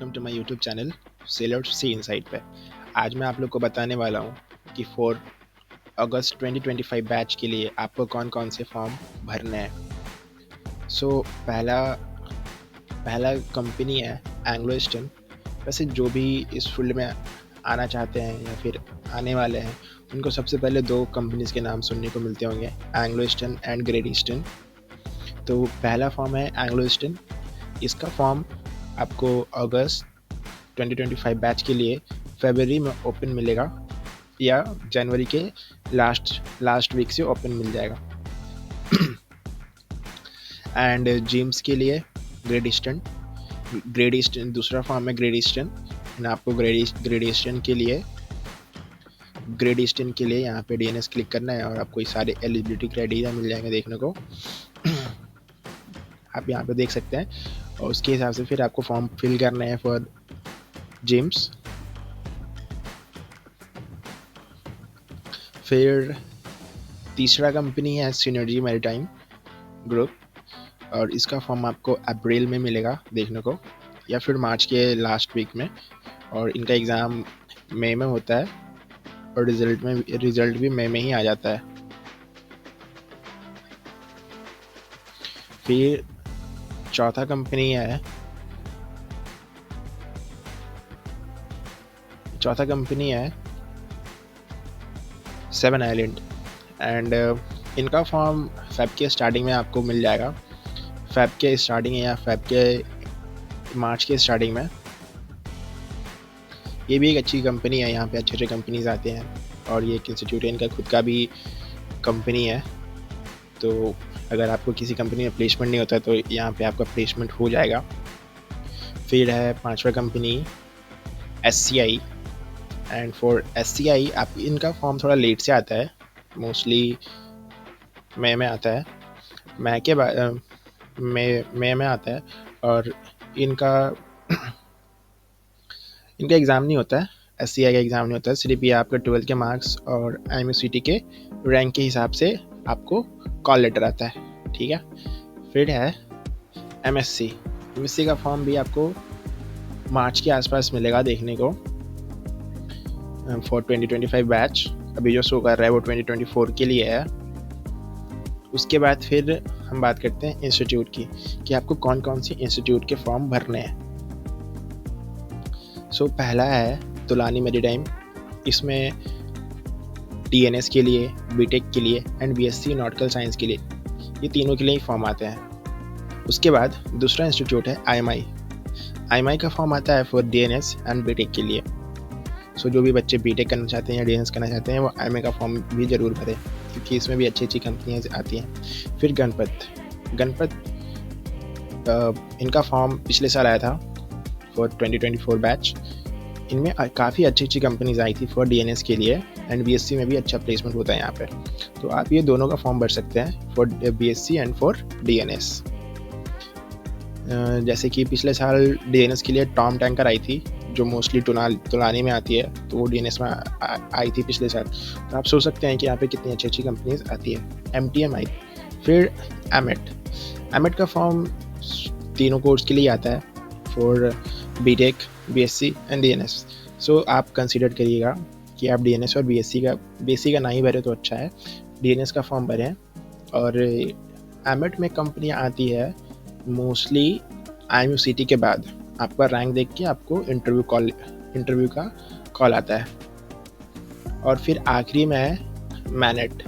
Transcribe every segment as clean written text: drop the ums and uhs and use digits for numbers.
Welcome to my YouTube channel seller sea insight पे। आज मैं आप लोग को बताने वाला हूँ कि 4 अगस्त 2025 बैच के लिए आपको कौन कौन से फॉर्म भरने हैं। पहला कंपनी है एंग्लो ईस्टर्न। वैसे जो भी इस फील्ड में आना चाहते हैं या फिर आने वाले हैं उनको सबसे पहले दो कंपनीज़ के नाम सुनने को मिलते होंगे, Anglo eastern and great eastern. तो पहला फॉर्म है एंग्लो ईस्टर्न। इसका फॉर्म आपको अगस्त 2025 बैच के लिए फरवरी में ओपन मिलेगा या जनवरी के लास्ट वीक से ओपन मिल जाएगा। एंड जिम्स के लिए ग्रेट ईस्टर्न दूसरा फॉर्म है ग्रेट ईस्टर्न। एंड आपको ग्रेट ईस्टर्न के लिए यहाँ पे DNS क्लिक करना है और आपको सारे एलिजिबिलिटी क्राइटेरिया मिल जाएंगे देखने को। आप यहाँ पे देख सकते हैं और उसके हिसाब से फिर आपको फॉर्म फिल करना है फॉर जिम्स। फिर तीसरा कंपनी है सिनर्जी मैरीटाइम ग्रुप और इसका फॉर्म आपको अप्रैल में मिलेगा देखने को या फिर मार्च के लास्ट वीक में, और इनका एग्ज़ाम मई में होता है और रिज़ल्ट भी मई में ही आ जाता है। फिर चौथा कंपनी है 7 आइलैंड एंड इनका फॉर्म फेब के स्टार्टिंग में आपको मिल जाएगा, फेब के स्टार्टिंग या मार्च के स्टार्टिंग में। ये भी एक अच्छी कंपनी है, यहाँ पे अच्छे कंपनीज आते हैं और ये एक इंस्टीट्यूट है, इनका खुद का भी कंपनी है। तो अगर आपको किसी कंपनी में प्लेसमेंट नहीं होता है तो यहाँ पे आपका प्लेसमेंट हो जाएगा। फिर है पांचवा company SCI and for SCI आप इनका फॉर्म थोड़ा लेट से आता है, मोस्टली मई में आता है, मई के बाद मई में आता है। और इनका एग्ज़ाम नहीं होता है, SCI का एग्ज़ाम नहीं होता है, सिर्फ ये आपके 12th के मार्क्स और IMUCT के रैंक के हिसाब से आपको कॉल लेटर आता है, ठीक है। फिर है MSc का फॉर्म भी आपको मार्च के आसपास मिलेगा देखने को फॉर 2025 बैच। अभी जो शो कर रहा है वो 2024 के लिए है। उसके बाद फिर हम बात करते हैं इंस्टीट्यूट की कि आपको कौन कौन सी इंस्टीट्यूट के फॉर्म भरने हैं। पहला है तुलानी मैरीटाइम। इसमें DNS के लिए, BTech के लिए एंड BSc नॉटिकल साइंस के लिए, ये तीनों के लिए ही फॉर्म आते हैं। उसके बाद दूसरा इंस्टीट्यूट है IMI का फॉर्म आता है फॉर DNS एंड BTech के लिए। जो भी बच्चे BTech करना चाहते हैं या DNS करना चाहते हैं वो IMI का फॉर्म भी ज़रूर भरें क्योंकि इसमें भी अच्छी कंपनियाँ आती हैं। फिर गणपत इनका फॉर्म पिछले साल आया था फॉर 2024 बैच। इनमें काफ़ी अच्छी कंपनीज आई थी फॉर DNS के लिए एंड BSc में भी अच्छा प्लेसमेंट होता है यहाँ पे। तो आप ये दोनों का फॉर्म भर सकते हैं for BSc and for DNS। जैसे कि पिछले साल DNS के लिए टॉम टैंकर आई थी जो मोस्टली तुलानी में आती है, तो वो DNS में आई थी पिछले साल। तो आप सोच सकते हैं कि यहाँ पे कितनी अच्छी कंपनीज आती है। MTM आई। फिर एमेट का फॉर्म तीनों कोर्स के लिए आता है for BTech, BSc and DNS। आप कंसिडर करिएगा कि आप DNS और BSc का ना ही भरे तो अच्छा है, DNS का फॉर्म भरें। और एमेट में कंपनियाँ आती है मोस्टली IMUCT के बाद, आपका रैंक देख के आपको इंटरव्यू का कॉल आता है। और फिर आखिरी में है मैनेट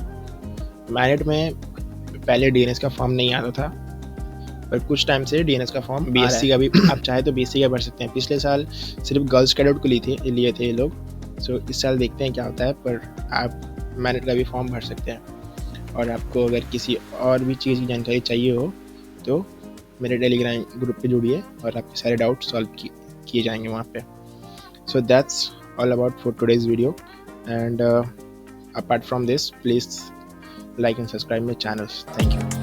में पहले DNS का फॉर्म नहीं आता था पर कुछ टाइम से DNS का फॉर्म BSc का भी आप चाहे तो BSc का भर सकते हैं। पिछले साल सिर्फ गर्ल्स कैडेट को लिए थे ये लोग। इस साल देखते हैं क्या होता है, पर आप मैनेट का भी फॉर्म भर सकते हैं। और आपको अगर किसी और भी चीज़ की जानकारी चाहिए हो तो मेरे टेलीग्राम ग्रुप पे जुड़िए और आपके सारे डाउट सॉल्व किए जाएंगे वहाँ पे। That's all about for today's video and apart from this please like and subscribe my channels. Thank you.